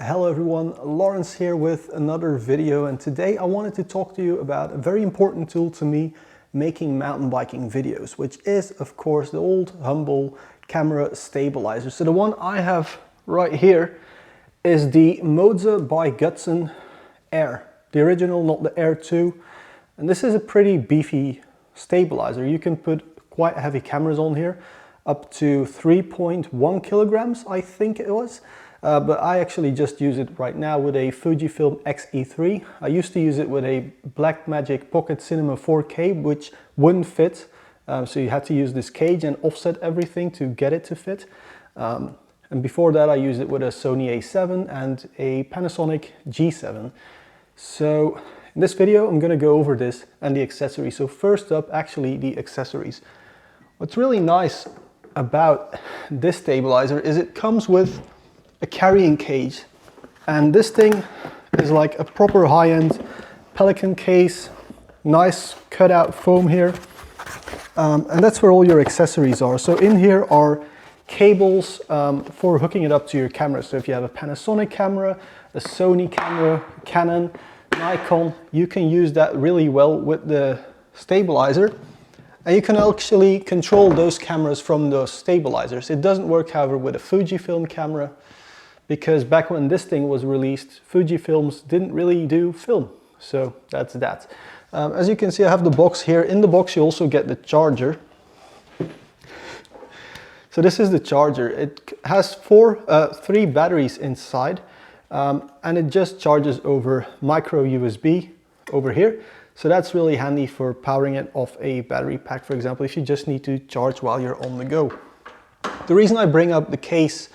Hello everyone, Lawrence here with another video, and today I wanted to talk to you about a very important tool to me making mountain biking videos, which is of course the old humble camera stabilizer. So the one I have right here is the Moza by Gutson Air, the original, not the Air 2, and this is a pretty beefy stabilizer. You can put quite heavy cameras on here, up to 3.1 kilograms I think it was. But I actually just use it right now with a Fujifilm X-E3. I used to use it with a Blackmagic Pocket Cinema 4K, which wouldn't fit. So you had to use this cage and offset everything to get it to fit. And before that I used it with a Sony A7 and a Panasonic G7. So in this video I'm going to go over this and the accessories. So first up, actually the accessories. What's really nice about this stabilizer is it comes with a carrying cage, and this thing is like a proper high-end Pelican case, nice cutout foam here, and that's where all your accessories are. So in here are cables for hooking it up to your camera. So if you have a Panasonic camera, a Sony camera, Canon, Nikon, you can use that really well with the stabilizer. And you can actually control those cameras from those stabilizers. It doesn't work, however, with a Fujifilm camera, because back when this thing was released, Fujifilms didn't really do film. So that's that. As you can see, I have the box here. In the box you also get the charger. So this is the charger. It has three batteries inside, and it just charges over micro USB over here. So that's really handy for powering it off a battery pack, for example, if you just need to charge while you're on the go. The reason I bring up the case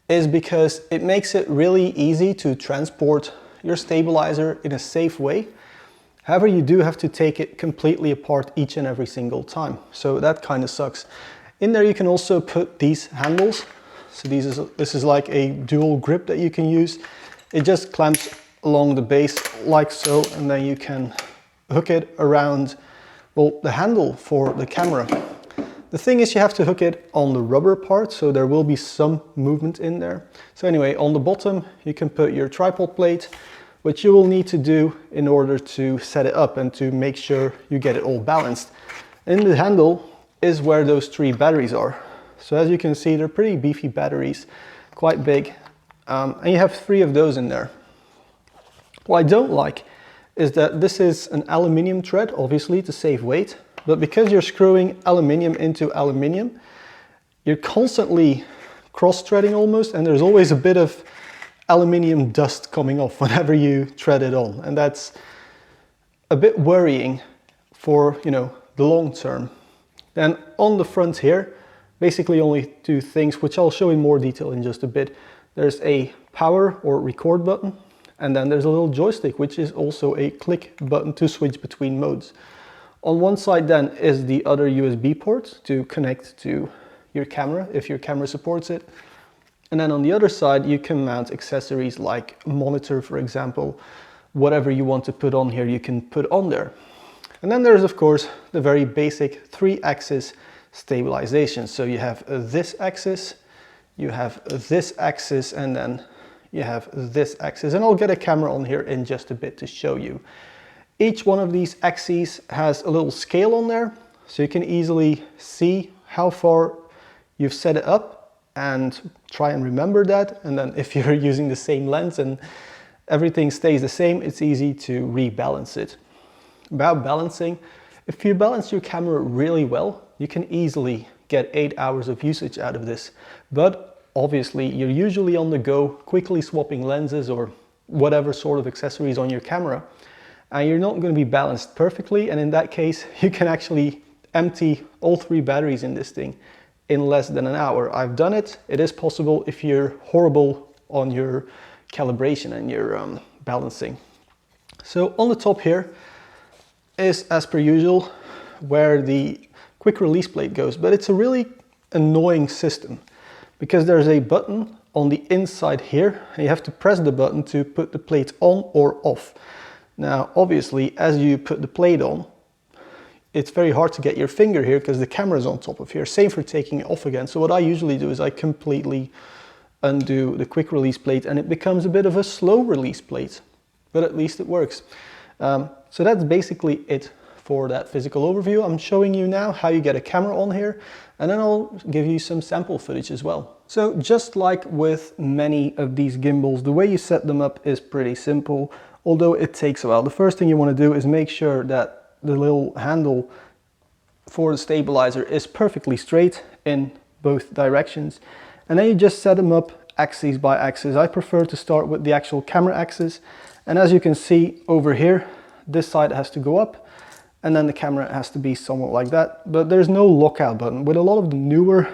is because it makes it really easy to transport your stabilizer in a safe way. However, you do have to take it completely apart each and every single time. So that kind of sucks. In there you can also put these handles. So this is like a dual grip that you can use. It just clamps along the base like so, and then you can hook it around, well, the handle for the camera. The thing is, you have to hook it on the rubber part, so there will be some movement in there. So anyway, on the bottom you can put your tripod plate, which you will need to do in order to set it up and to make sure you get it all balanced. In the handle is where those three batteries are. So as you can see, they're pretty beefy batteries, quite big, and you have three of those in there. What I don't like is that this is an aluminium thread, obviously to save weight. But because you're screwing aluminium into aluminium, you're constantly cross-threading almost, and there's always a bit of aluminium dust coming off whenever you thread it on. And that's a bit worrying for, the long term. Then on the front here, basically only two things, which I'll show in more detail in just a bit. There's a power or record button, and then there's a little joystick, which is also a click button to switch between modes. On one side then is the other USB port to connect to your camera, if your camera supports it. And then on the other side you can mount accessories like a monitor, for example. Whatever you want to put on here you can put on there. And then there's of course the very basic 3-axis stabilization. So you have this axis, you have this axis, and then you have this axis. And I'll get a camera on here in just a bit to show you. Each one of these axes has a little scale on there, so you can easily see how far you've set it up and try and remember that. And then if you're using the same lens and everything stays the same, it's easy to rebalance it. About balancing, if you balance your camera really well, you can easily get 8 hours of usage out of this. But obviously you're usually on the go, quickly swapping lenses or whatever sort of accessories on your camera. And you're not going to be balanced perfectly, and in that case you can actually empty all three batteries in this thing in less than an hour. I've done it. It is possible if you're horrible on your calibration and your balancing. So on the top here is, as per usual, where the quick release plate goes, but it's a really annoying system because there's a button on the inside here and you have to press the button to put the plate on or off. Now, obviously, as you put the plate on, it's very hard to get your finger here because the camera is on top of here. Same for taking it off again. So what I usually do is I completely undo the quick release plate and it becomes a bit of a slow release plate, but at least it works. So that's basically it for that physical overview. I'm showing you now how you get a camera on here, and then I'll give you some sample footage as well. So just like with many of these gimbals, the way you set them up is pretty simple, although it takes a while. The first thing you want to do is make sure that the little handle for the stabilizer is perfectly straight in both directions. And then you just set them up axis by axis. I prefer to start with the actual camera axis. And as you can see over here, this side has to go up and then the camera has to be somewhat like that. But there's no lockout button. With a lot of the newer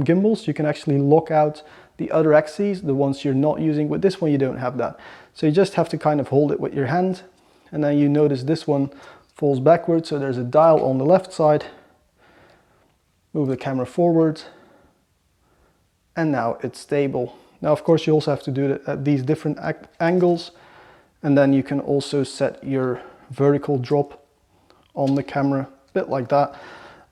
gimbals, you can actually lock out the other axes, the ones you're not using. With this one, you don't have that. So you just have to kind of hold it with your hand. And then you notice this one falls backwards. So there's a dial on the left side. Move the camera forward. And now it's stable. Now, of course, you also have to do it at these different angles. And then you can also set your vertical drop on the camera, a bit like that.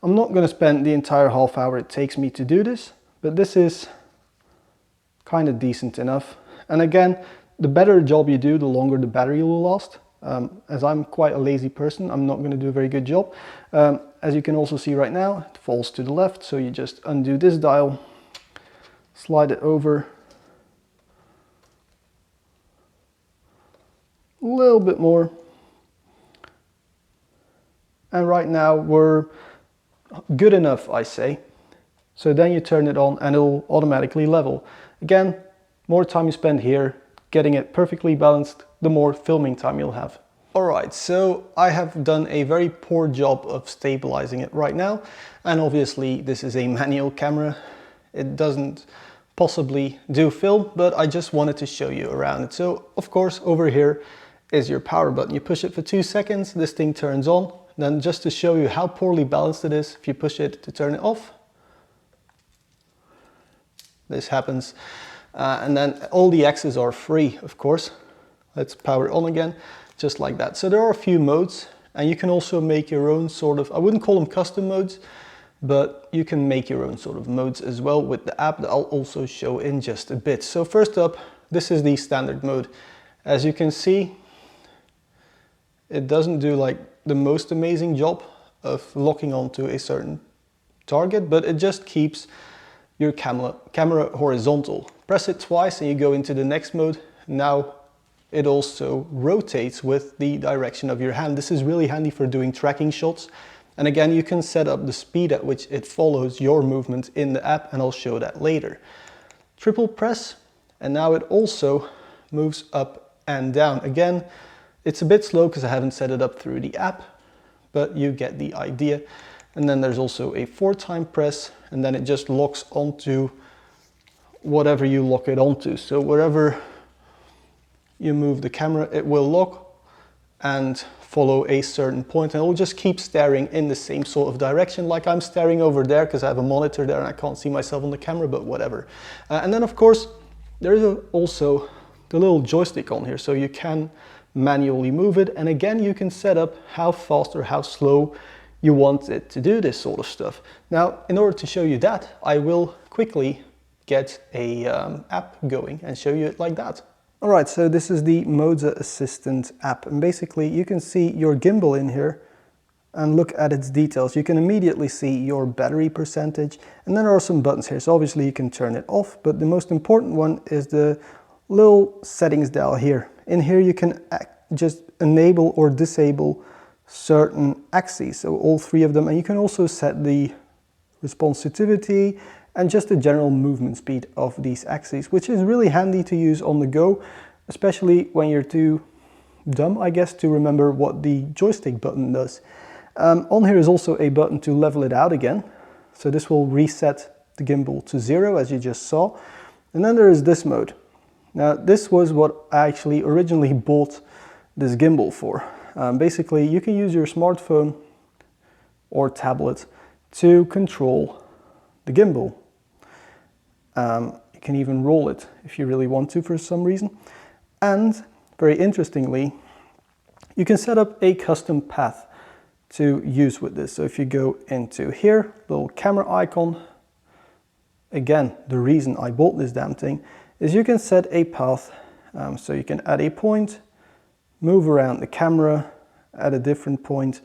I'm not going to spend the entire half hour it takes me to do this, but this is kind of decent enough. And again, the better job you do, the longer the battery will last. As I'm quite a lazy person, I'm not going to do a very good job. As you can also see right now, it falls to the left. So you just undo this dial, slide it over a little bit more. And right now we're good enough, I say. So then you turn it on and it'll automatically level. Again, more time you spend here getting it perfectly balanced, the more filming time you'll have. Alright, so I have done a very poor job of stabilizing it right now. And obviously this is a manual camera. It doesn't possibly do film, but I just wanted to show you around it. So of course over here is your power button. You push it for 2 seconds, this thing turns on. Then just to show you how poorly balanced it is, if you push it to turn it off, this happens. And then all the axes are free, of course. Let's power it on again, just like that. So there are a few modes, and you can also make your own sort of, I wouldn't call them custom modes, but you can make your own sort of modes as well with the app that I'll also show in just a bit. So first up, this is the standard mode. As you can see, it doesn't do like the most amazing job of locking onto a certain target, but it just keeps your camera horizontal. Press it twice and you go into the next mode. Now it also rotates with the direction of your hand. This is really handy for doing tracking shots. And again, you can set up the speed at which it follows your movement in the app, and I'll show that later. Triple press, and now it also moves up and down. Again, it's a bit slow because I haven't set it up through the app, but you get the idea. And then there's also a 4-time press, and then it just locks onto whatever you lock it onto. So wherever you move the camera, it will lock and follow a certain point, and it will just keep staring in the same sort of direction, like I'm staring over there because I have a monitor there and I can't see myself on the camera, but whatever. And then of course, there is also the little joystick on here, so you can manually move it, and again you can set up how fast or how slow you want it to do this sort of stuff. Now, in order to show you that, I will quickly get a app going and show you it like that. Alright, so this is the Moza Assistant app, and basically you can see your gimbal in here and look at its details. You can immediately see your battery percentage, and then there are some buttons here, so obviously you can turn it off, but the most important one is the little settings dial here. In here you can just enable or disable certain axes, so all 3 of them, and you can also set the responsivity and just the general movement speed of these axes, which is really handy to use on the go, especially when you're too dumb, I guess, to remember what the joystick button does. On here is also a button to level it out again, so this will reset the gimbal to 0, as you just saw. And then there is this mode. Now, this was what I actually originally bought this gimbal for. Basically, you can use your smartphone or tablet to control the gimbal. You can even roll it if you really want to for some reason. And very interestingly, you can set up a custom path to use with this. So if you go into here, little camera icon, again, the reason I bought this damn thing, is you can set a path. So you can add a point, move around the camera, at a different point,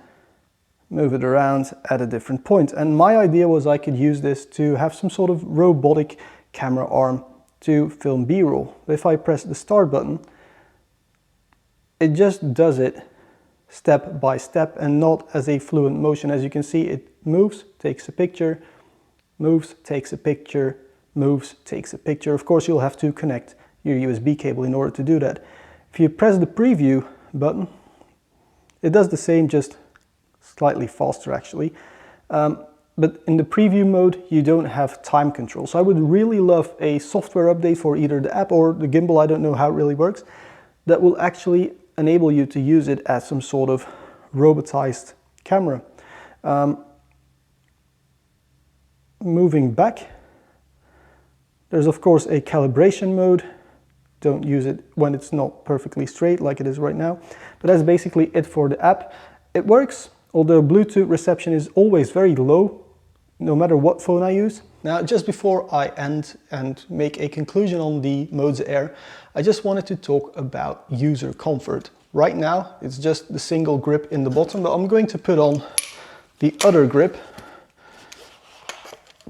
move it around at a different point. And my idea was I could use this to have some sort of robotic camera arm to film B-roll. If I press the start button, it just does it step by step and not as a fluent motion. As you can see, it moves, takes a picture, moves, takes a picture, moves, takes a picture. Of course, you'll have to connect your USB cable in order to do that. If you press the preview button, it does the same, just slightly faster actually. But in the preview mode, you don't have time control. So I would really love a software update for either the app or the gimbal, I don't know how it really works, that will actually enable you to use it as some sort of robotized camera. Moving back, there's of course a calibration mode. Don't use it when it's not perfectly straight like it is right now. But that's basically it for the app. It works, although Bluetooth reception is always very low, no matter what phone I use. Now, just before I end and make a conclusion on the Moza Air, I just wanted to talk about user comfort. Right now, it's just the single grip in the bottom, but I'm going to put on the other grip.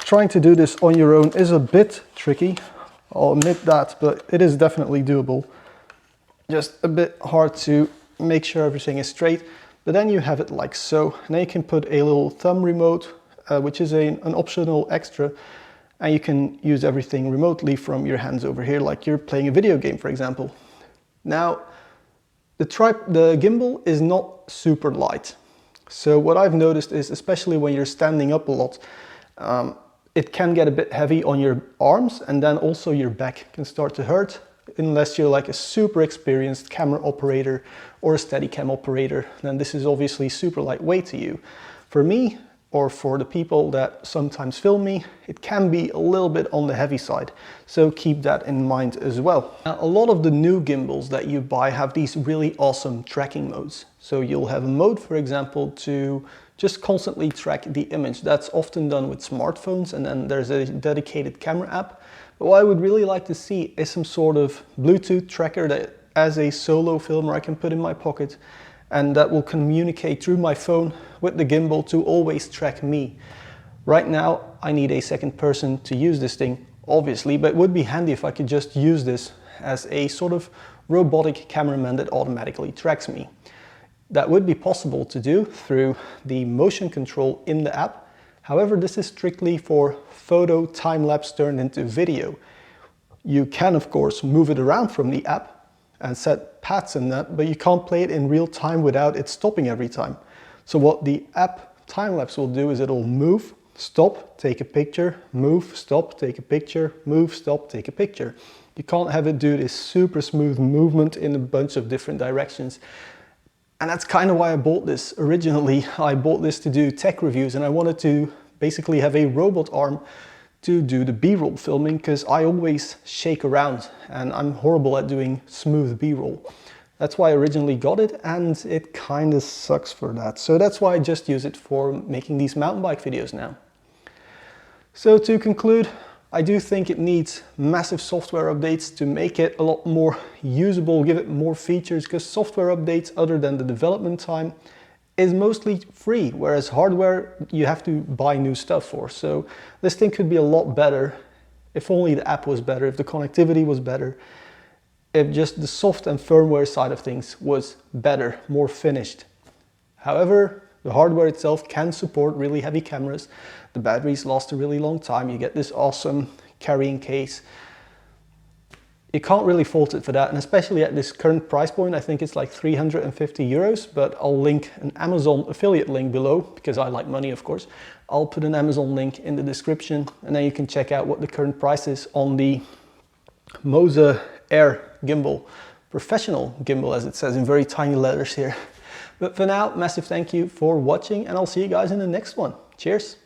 Trying to do this on your own is a bit tricky, I'll admit that, but it is definitely doable. Just a bit hard to make sure everything is straight, but then you have it like so. And then you can put a little thumb remote, which is an optional extra, and you can use everything remotely from your hands over here, like you're playing a video game, for example. Now, the gimbal is not super light. So what I've noticed is, especially when you're standing up a lot, it can get a bit heavy on your arms, and then also your back can start to hurt, unless you're like a super experienced camera operator or a Steadicam operator. Then this is obviously super lightweight to you. For me, or for the people that sometimes film me, it can be a little bit on the heavy side. So keep that in mind as well. Now, a lot of the new gimbals that you buy have these really awesome tracking modes. So you'll have a mode, for example, to just constantly track the image. That's often done with smartphones, and then there's a dedicated camera app. But what I would really like to see is some sort of Bluetooth tracker that, as a solo filmer, I can put in my pocket, and that will communicate through my phone with the gimbal to always track me. Right now, I need a second person to use this thing, obviously, but it would be handy if I could just use this as a sort of robotic cameraman that automatically tracks me. That would be possible to do through the motion control in the app. However, this is strictly for photo time-lapse turned into video. You can, of course, move it around from the app and set paths in that, but you can't play it in real time without it stopping every time. So what the app time-lapse will do is it'll move, stop, take a picture, move, stop, take a picture, move, stop, take a picture. You can't have it do this super smooth movement in a bunch of different directions. And that's kind of why I bought this. Originally, I bought this to do tech reviews, and I wanted to basically have a robot arm to do the B-roll filming, because I always shake around and I'm horrible at doing smooth B-roll. That's why I originally got it, and it kind of sucks for that. So that's why I just use it for making these mountain bike videos now. So to conclude, I do think it needs massive software updates to make it a lot more usable, give it more features, because software updates, other than the development time, is mostly free, whereas hardware you have to buy new stuff for. So this thing could be a lot better if only the app was better, if the connectivity was better, if just the soft and firmware side of things was better, more finished. However, the hardware itself can support really heavy cameras. The batteries last a really long time. You get this awesome carrying case. You can't really fault it for that, and especially at this current price point, I think it's like 350 euros, but I'll link an Amazon affiliate link below, because I like money, of course. I'll put an Amazon link in the description, and then you can check out what the current price is on the Moza Air Gimbal, professional gimbal, as it says in very tiny letters here. But for now, massive thank you for watching, and I'll see you guys in the next one. Cheers!